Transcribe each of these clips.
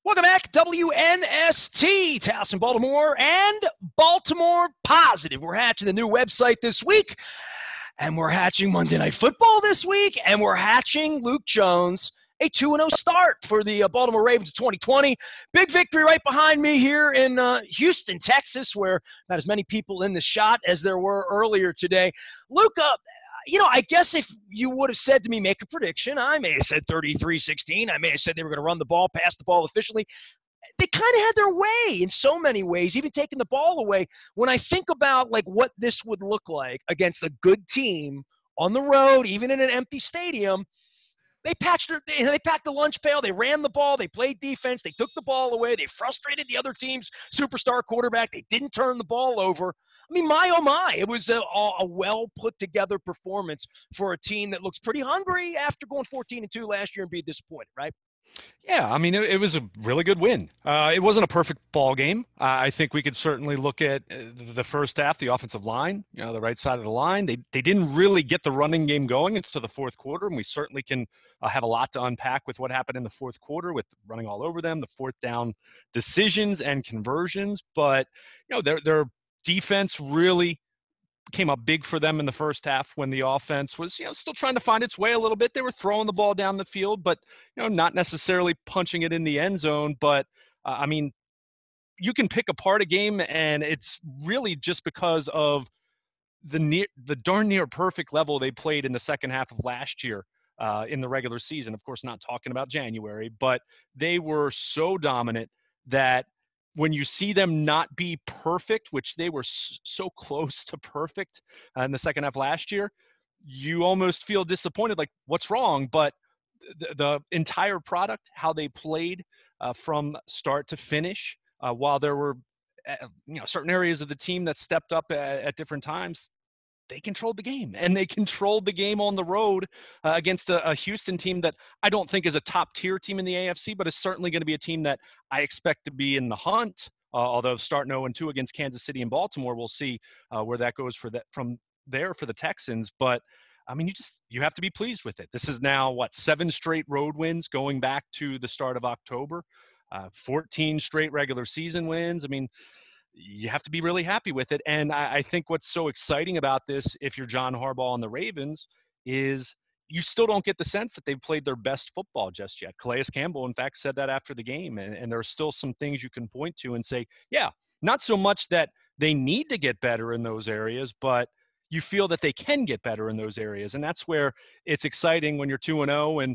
Welcome back, WNST, Towson, Baltimore, and Baltimore Positive. We're hatching the new website this week, and we're hatching Monday Night Football this week, and we're hatching Luke Jones a 2-0 start for the Baltimore Ravens of 2020. Big victory right behind me here in Houston, Texas, where not as many people in the shot as there were earlier today. Luke, I guess if you would have said to me, make a prediction, I may have said 33-16. I may have said they were going to run the ball, pass the ball efficiently. They kind of had their way in so many ways, even taking the ball away. When I think about like what this would look like against a good team on the road, even in an empty stadium, they packed the lunch pail. They ran the ball. They played defense. They took the ball away. They frustrated the other team's superstar quarterback. They didn't turn the ball over. I mean, my, oh my, it was a well put together performance for a team that looks pretty hungry after going 14-2 last year and being disappointed, right? Yeah, I mean, it was a really good win. It wasn't a perfect ball game. I think we could certainly look at the first half, the offensive line, the right side of the line. They didn't really get the running game going until the fourth quarter, and we certainly can have a lot to unpack with what happened in the fourth quarter with running all over them, the fourth down decisions and conversions. But, their defense really came up big for them in the first half when the offense was, still trying to find its way a little bit. They were throwing the ball down the field, but, not necessarily punching it in the end zone. But, I mean, you can pick apart a game, and it's really just because of the darn near perfect level they played in the second half of last year in the regular season. Of course, not talking about January, but they were so dominant that when you see them not be perfect, which they were so close to perfect in the second half last year, you almost feel disappointed, like what's wrong? But the entire product, how they played from start to finish, while there were certain areas of the team that stepped up at different times, they controlled the game, and they controlled the game on the road against a Houston team that I don't think is a top-tier team in the AFC, but is certainly going to be a team that I expect to be in the hunt. Although starting 0-2 against Kansas City and Baltimore, we'll see where that goes from there for the Texans. But I mean, you have to be pleased with it. This is now 7 straight road wins going back to the start of October, 14 straight regular season wins. I mean, you have to be really happy with it. And I think what's so exciting about this, if you're John Harbaugh and the Ravens, is you still don't get the sense that they've played their best football just yet. Calais Campbell, in fact, said that after the game. And there are still some things you can point to and say, yeah, not so much that they need to get better in those areas, but you feel that they can get better in those areas. And that's where it's exciting when you're 2-0 and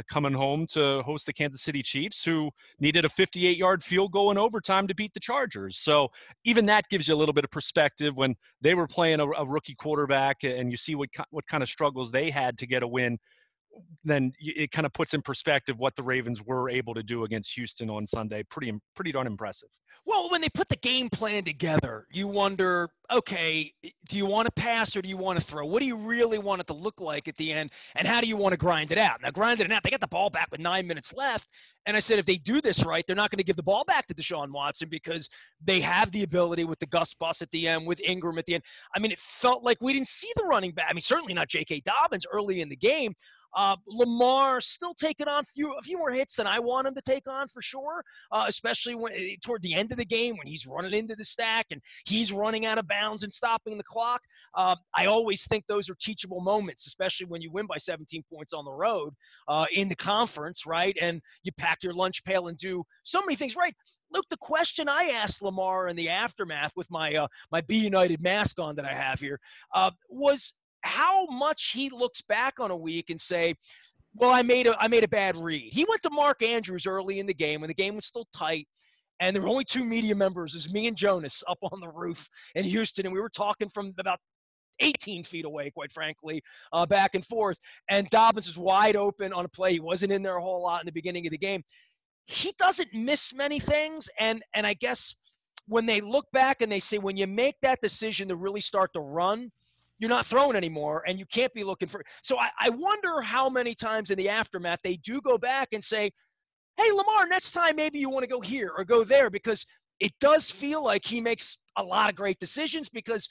coming home to host the Kansas City Chiefs, who needed a 58-yard field goal in overtime to beat the Chargers. So even that gives you a little bit of perspective when they were playing a rookie quarterback, and you see what kind of struggles they had to get a win. Then it kind of puts in perspective what the Ravens were able to do against Houston on Sunday. Pretty darn impressive. Well, when they put the game plan together, you wonder, okay, do you want to pass or do you want to throw? What do you really want it to look like at the end? And how do you want to grind it out? Now, grinding it out, they got the ball back with 9 minutes left. And I said, if they do this right, they're not going to give the ball back to Deshaun Watson because they have the ability with the Gus Bus at the end, with Ingram at the end. I mean, it felt like we didn't see the running back. I mean, certainly not J.K. Dobbins early in the game. Lamar still taking on a few more hits than I want him to take on for sure, especially when toward the end of the game when he's running into the stack and he's running out of bounds and stopping the clock. I always think those are teachable moments, especially when you win by 17 points on the road in the conference, right? And you pack your lunch pail and do so many things right. Look, the question I asked Lamar in the aftermath with my my Be United mask on that I have here was how much he looks back on a week and say, well, I made a bad read. He went to Mark Andrews early in the game when the game was still tight, and there were only 2 media members. It was me and Jonas up on the roof in Houston, and we were talking from about 18 feet away, quite frankly, back and forth. And Dobbins was wide open on a play. He wasn't in there a whole lot in the beginning of the game. He doesn't miss many things, and I guess when they look back and they say, when you make that decision to really start to run, you're not throwing anymore, and you can't be looking for. So I wonder how many times in the aftermath they do go back and say, hey, Lamar, next time maybe you want to go here or go there, because it does feel like he makes a lot of great decisions because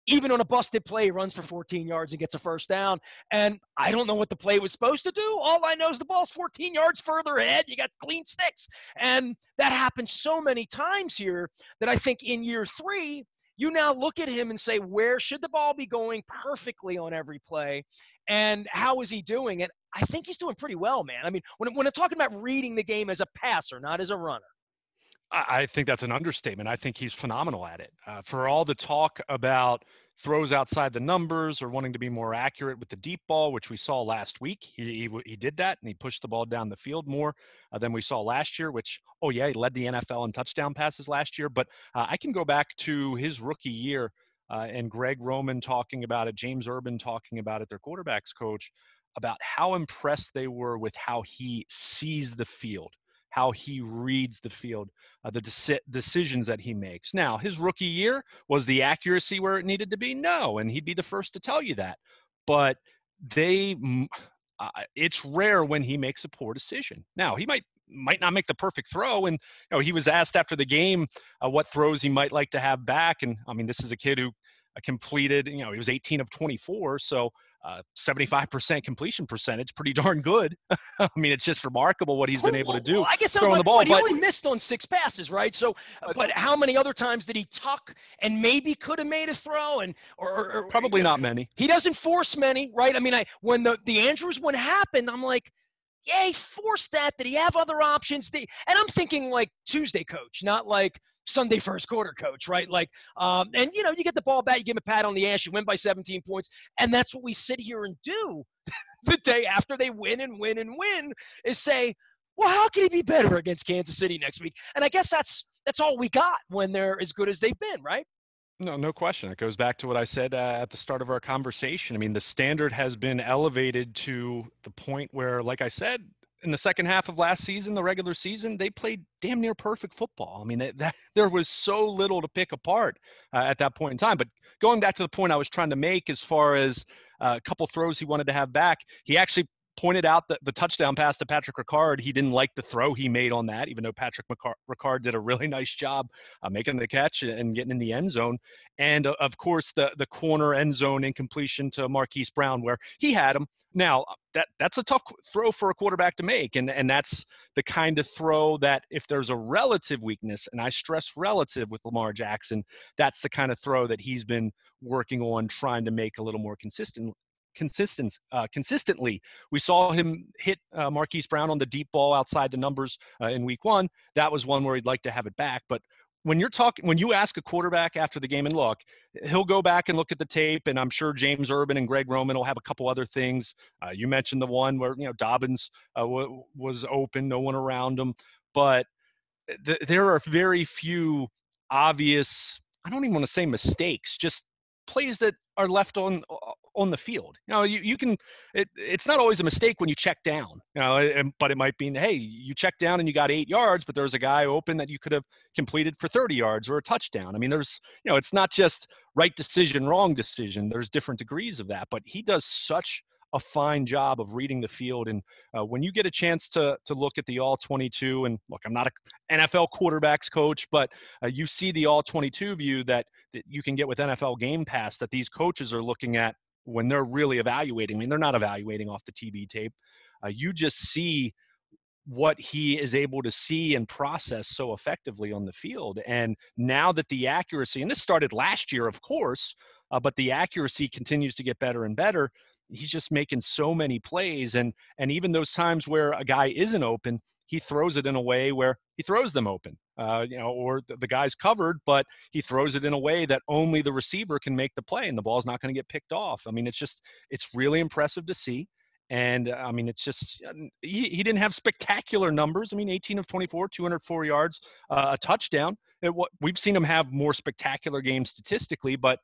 Even on a busted play, he runs for 14 yards and gets a first down. And I don't know what the play was supposed to do. All I know is the ball's 14 yards further ahead. You got clean sticks. And that happens so many times here that I think in year 3, you now look at him and say, where should the ball be going perfectly on every play? And how is he doing? And I think he's doing pretty well, man. I mean, when I'm talking about reading the game as a passer, not as a runner. I think that's an understatement. I think he's phenomenal at it. For all the talk about throws outside the numbers or wanting to be more accurate with the deep ball, which we saw last week, he did that and he pushed the ball down the field more than we saw last year. Which, oh yeah, he led the NFL in touchdown passes last year. But I can go back to his rookie year and Greg Roman talking about it, James Urban talking about it, their quarterbacks coach, about how impressed they were with how he sees the field, how he reads the field, the decisions that he makes. Now, his rookie year, was the accuracy where it needed to be? No, and he'd be the first to tell you that. But it's rare when he makes a poor decision. Now, he might not make the perfect throw, and he was asked after the game what throws he might like to have back. And I mean, this is a kid who completed, he was 18 of 24, so 75% completion percentage, pretty darn good. I mean, it's just remarkable what he's been able to do. Well, I guess throwing the ball. But he only missed on 6 passes, right? So, but how many other times did he tuck and maybe could have made a throw? And or probably not many. He doesn't force many, right? I mean, when the Andrews one happened, I'm like, yeah, he forced that. Did he have other options? And I'm thinking like Tuesday coach, not like Sunday first quarter coach, right? Like, and you get the ball back, you give him a pat on the ass, you win by 17 points, and that's what we sit here and do the day after they win and win and win, is say, well, how can he be better against Kansas City next week? And I guess that's all we got when they're as good as they've been, right? No question. It goes back to what I said at the start of our conversation. I mean, the standard has been elevated to the point where, like I said, in the second half of last season, the regular season, they played damn near perfect football. I mean, there was so little to pick apart at that point in time. But going back to the point I was trying to make as far as a couple throws he wanted to have back, he actually pointed out that the touchdown pass to Patrick Ricard, he didn't like the throw he made on that, even though Patrick Ricard did a really nice job making the catch and getting in the end zone. And of course, the corner end zone incompletion to Marquise Brown, where he had him. Now, that's a tough throw for a quarterback to make. And that's the kind of throw that if there's a relative weakness, and I stress relative with Lamar Jackson, that's the kind of throw that he's been working on trying to make a little more consistently. We saw him hit Marquise Brown on the deep ball outside the numbers in week 1. That was one where he'd like to have it back. But when you ask a quarterback after the game, and look, he'll go back and look at the tape, and I'm sure James Urban and Greg Roman will have a couple other things. You mentioned the one where Dobbins was open, no one around him, but there are very few obvious, I don't even want to say mistakes, just plays that are left on the field. You can, it's not always a mistake when you check down, but it might be, hey, you checked down and you got 8 yards, but there was a guy open that you could have completed for 30 yards or a touchdown. I mean, there's, it's not just right decision, wrong decision. There's different degrees of that, but he does such a fine job of reading the field. And when you get a chance to look at the all 22, and look, I'm not an NFL quarterbacks coach, but you see the all 22 view that you can get with NFL Game Pass that these coaches are looking at when they're really evaluating. I mean, they're not evaluating off the TV tape. You just see what he is able to see and process so effectively on the field. And now that the accuracy, and this started last year, of course, but the accuracy continues to get better and better. He's just making so many plays, and even those times where a guy isn't open, he throws it in a way where he throws them open, or the guy's covered, but he throws it in a way that only the receiver can make the play, and the ball's not going to get picked off. I mean, it's really impressive to see. And I mean, it's just, he didn't have spectacular numbers. I mean, 18 of 24, 204 yards, a touchdown. We've seen him have more spectacular games statistically, but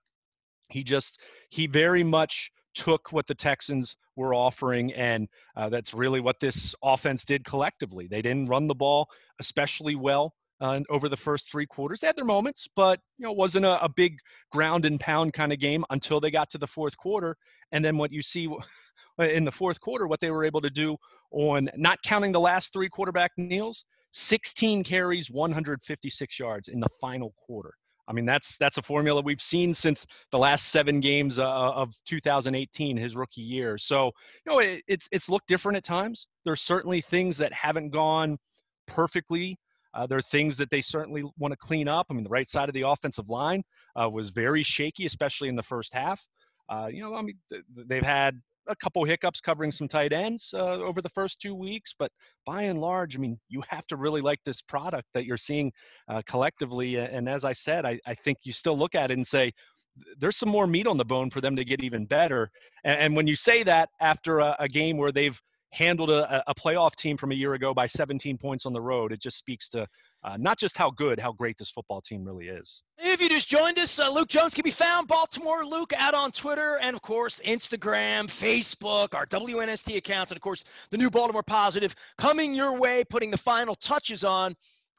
he very much took what the Texans were offering, and that's really what this offense did collectively. They didn't run the ball especially well over the first 3 quarters. They had their moments, but it wasn't a big ground and pound kind of game until they got to the fourth quarter. And then what you see in the fourth quarter, what they were able to do, on not counting the last 3 quarterback kneels, 16 carries, 156 yards in the final quarter. I mean, that's a formula we've seen since the last 7 games of 2018, his rookie year. So, it's looked different at times. There's certainly things that haven't gone perfectly. There are things that they certainly want to clean up. I mean, the right side of the offensive line was very shaky, especially in the first half. I mean, they've had a couple hiccups covering some tight ends over the first 2 weeks, but by and large, I mean, you have to really like this product that you're seeing collectively. And as I said, I think you still look at it and say, there's some more meat on the bone for them to get even better. And when you say that after a game where they've handled a playoff team from a year ago by 17 points on the road, it just speaks to not just how great this football team really is. If you just joined us, Luke Jones can be found, Baltimore Luke, out on Twitter and, of course, Instagram, Facebook, our WNST accounts, and, of course, the new Baltimore Positive coming your way, putting the final touches on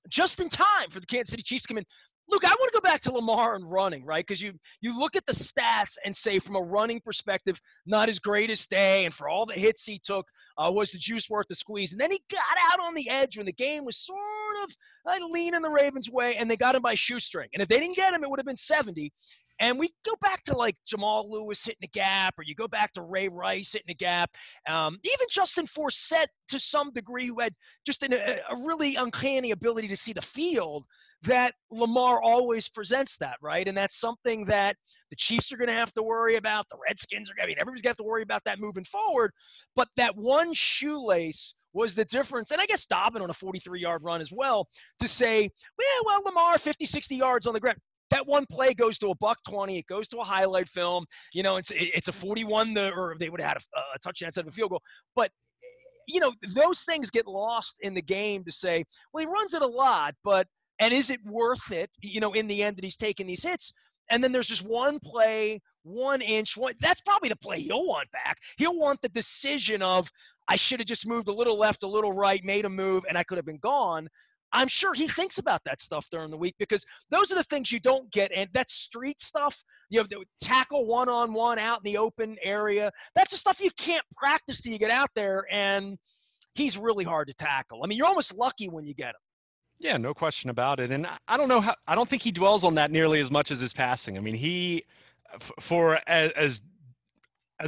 just in time for the Kansas City Chiefs to come in. Luke, I want to go back to Lamar and running, right? Because you look at the stats and say from a running perspective, not his greatest day, and for all the hits he took, was the juice worth the squeeze? And then he got out on the edge when the game was sort of leaning the Ravens' way, and they got him by shoestring. And if they didn't get him, it would have been 70. And we go back to like Jamal Lewis hitting the gap, or you go back to Ray Rice hitting the gap. Even Justin Forsett, to some degree, who had just a really uncanny ability to see the field, that Lamar always presents that, right? And that's something that the Chiefs are going to have to worry about. The Redskins are going to, I mean, everybody's going to have to worry about that moving forward. But that one shoelace was the difference. And I guess Dobbin on a 43-yard run as well to say, well, Lamar, 50, 60 yards on the ground. That one play goes to a $120. It goes to a highlight film. It's a 41, or they would have had a touchdown instead of a field goal. But, those things get lost in the game to say, well, he runs it a lot, and is it worth it, in the end that he's taking these hits? And then there's just one play, 1 inch. That's probably the play he'll want back. He'll want the decision of, I should have just moved a little left, a little right, made a move, and I could have been gone. I'm sure he thinks about that stuff during the week, because those are the things you don't get. And that's street stuff. Tackle one-on-one out in the open area. That's the stuff you can't practice till you get out there. And he's really hard to tackle. I mean, you're almost lucky when you get him. Yeah, no question about it. And I don't know I don't think he dwells on that nearly as much as his passing. I mean, for as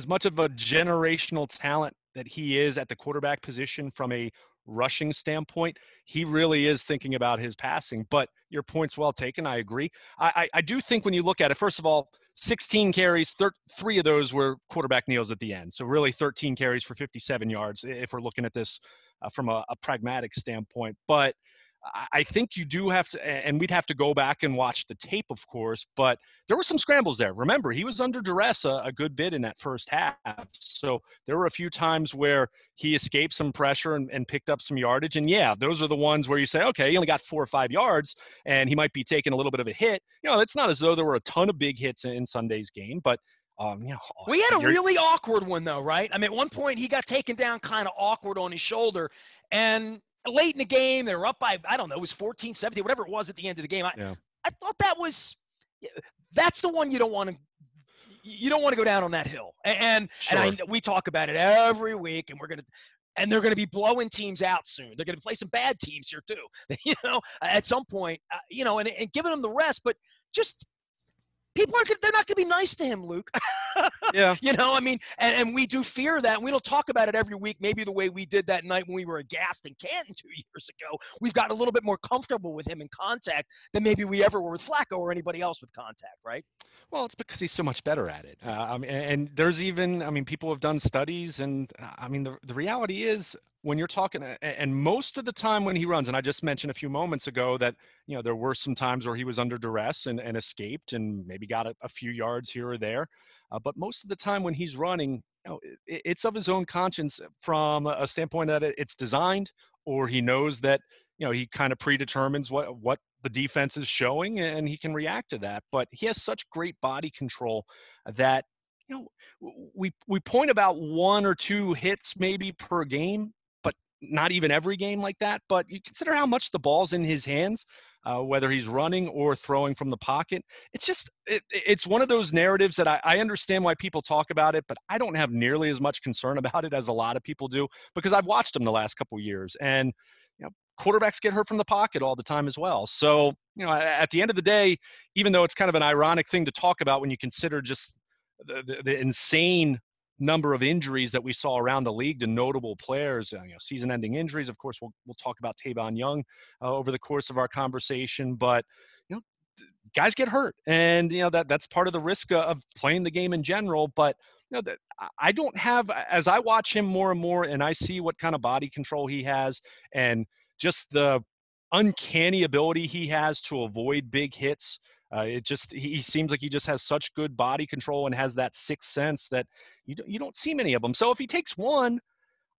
much of a generational talent that he is at the quarterback position from a rushing standpoint, he really is thinking about his passing. But your point's well taken. I agree. I do think when you look at it, first of all, 16 carries, 3 of those were quarterback kneels at the end. So really 13 carries for 57 yards if we're looking at this from a pragmatic standpoint. But I think you do have to, and we'd have to go back and watch the tape, of course, but there were some scrambles there. Remember, he was under duress a good bit in that first half. So there were a few times where he escaped some pressure and picked up some yardage. And yeah, those are the ones where you say, okay, he only got 4 or 5 yards and he might be taking a little bit of a hit. It's not as though there were a ton of big hits in Sunday's game, but we had a really awkward one though, right? I mean, at one point he got taken down kind of awkward on his shoulder, and late in the game, they were up by, I don't know, it was 14, 17, whatever it was at the end of the game. I thought that's the one you don't want to go down on that hill. And we talk about it every week, and they're going to be blowing teams out soon. They're going to play some bad teams here too, at some point, and giving them the rest, but just people they're not going to be nice to him, Luke. Yeah. I mean, and we do fear that. And we don't talk about it every week, maybe the way we did that night when we were aghast in Canton 2 years ago. We've gotten a little bit more comfortable with him in contact than maybe we ever were with Flacco or anybody else with contact, right? Well, it's because he's so much better at it. And there's even, people have done studies, and the reality is when you're talking, and most of the time when he runs, and I just mentioned a few moments ago that, there were some times where he was under duress and escaped and maybe got a few yards here or there. But most of the time when he's running, it's of his own conscience from a standpoint that it's designed, or he knows that, he kind of predetermines what the defense is showing and he can react to that. But he has such great body control that, we point about 1 or 2 hits maybe per game, but not even every game like that. But you consider how much the ball's in his hands, whether he's running or throwing from the pocket. It's just, it's one of those narratives that I understand why people talk about it, but I don't have nearly as much concern about it as a lot of people do, because I've watched him the last couple of years. And, quarterbacks get hurt from the pocket all the time as well. So, at the end of the day, even though it's kind of an ironic thing to talk about when you consider just the insane number of injuries that we saw around the league to notable players, season-ending injuries. Of course, we'll talk about Tavon Young over the course of our conversation, but you know, guys get hurt, and that's part of the risk of playing the game in general. But that I don't have, as I watch him more and more, and I see what kind of body control he has, and just the uncanny ability he has to avoid big hits. He seems like he just has such good body control and has that sixth sense that you don't see many of them. So if he takes one,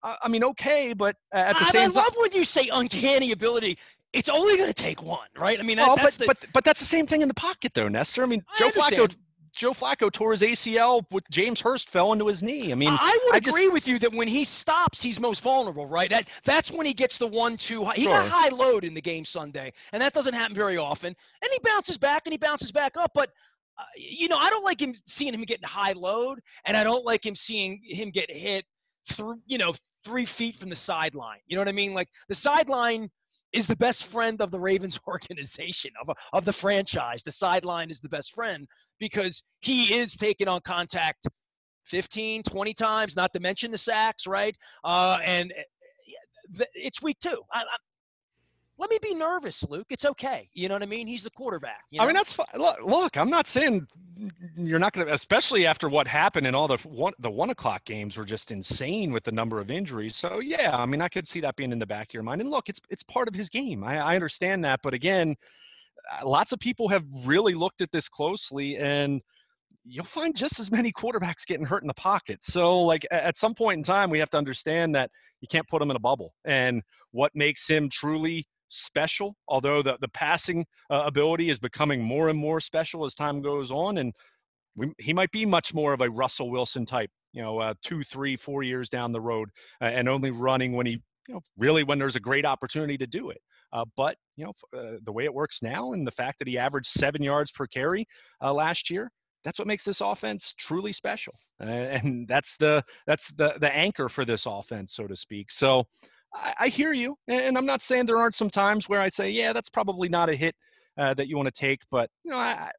I mean, okay, but at the I same time, love when you say uncanny ability. It's only going to take one, right? I mean, well, that's but that's the same thing in the pocket, though, Nestor. I mean, I understand. Joe Flacco tore his ACL with James Hurst fell into his knee. I mean, I would agree with you that when he stops, he's most vulnerable, right? That's when he gets the 1-2. He got high load in the game Sunday, and that doesn't happen very often. And he bounces back and he bounces back up. But I don't like seeing him getting high load, and I don't like seeing him get hit through 3 feet from the sideline. You know what I mean? Like the sideline is the best friend of the Ravens organization, of the franchise. The sideline is the best friend because he is taking on contact 15, 20 times, not to mention the sacks, right? And it's week 2. Let me be nervous, Luke. It's okay. You know what I mean? He's the quarterback. I mean, that's fine. Look, I'm not saying you're not going to, especially after what happened in all the 1 o'clock games were just insane with the number of injuries. So yeah, I mean, I could see that being in the back of your mind. And look, it's part of his game. I understand that, but again, lots of people have really looked at this closely, and you'll find just as many quarterbacks getting hurt in the pocket. So like at some point in time, we have to understand that you can't put him in a bubble. And what makes him truly special, although the passing ability is becoming more and more special as time goes on, and he might be much more of a Russell Wilson type, 2, 3, 4 years down the road, and only running when he, really when there's a great opportunity to do it. But the way it works now, and the fact that he averaged 7 yards per carry last year, that's what makes this offense truly special, and that's the anchor for this offense, so to speak. So I hear you, and I'm not saying there aren't some times where I say, yeah, that's probably not a hit that you want to take, but I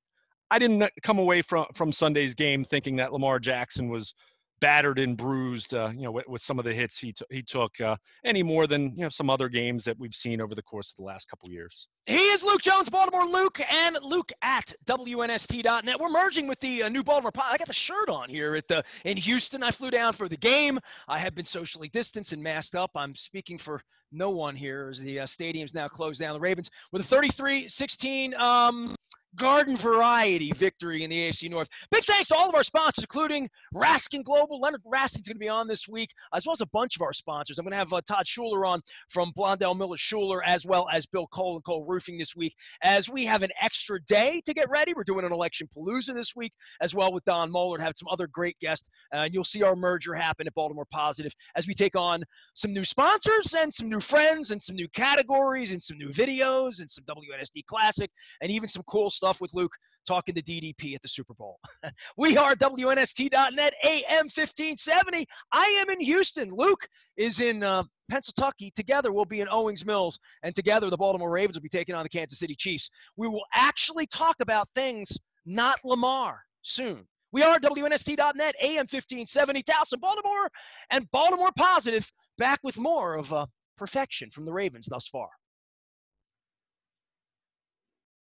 didn't come away from Sunday's game thinking that Lamar Jackson was battered and bruised, with some of the hits he took, any more than some other games that we've seen over the course of the last couple of years. He is Luke Jones, Baltimore Luke, and Luke at WNST.net. We're merging with the new Baltimore Pod. I got the shirt on here in Houston. I flew down for the game. I have been socially distanced and masked up. I'm speaking for no one here as the stadium's now closed down. The Ravens with a 33-16 garden variety victory in the AFC North. Big thanks to all of our sponsors, including Raskin Global. Leonard Raskin's going to be on this week, as well as a bunch of our sponsors. I'm going to have Todd Schuler on from Blondell Miller Schuler, as well as Bill Cole and Cole Roofing this week, as we have an extra day to get ready. We're doing an election palooza this week, as well with Don Moeller, and have some other great guests. And you'll see our merger happen at Baltimore Positive as we take on some new sponsors and some new friends and some new categories and some new videos and some WNSD Classic and even some cool stuff with Luke talking to DDP at the Super Bowl. We are WNST.net, AM 1570. I am in Houston. Luke is in Pennsylvania. Together we'll be in Owings Mills, and together the Baltimore Ravens will be taking on the Kansas City Chiefs. We will actually talk about things not Lamar soon. We are WNST.net, AM 1570, Towson, Baltimore, and Baltimore Positive, back with more of perfection from the Ravens thus far.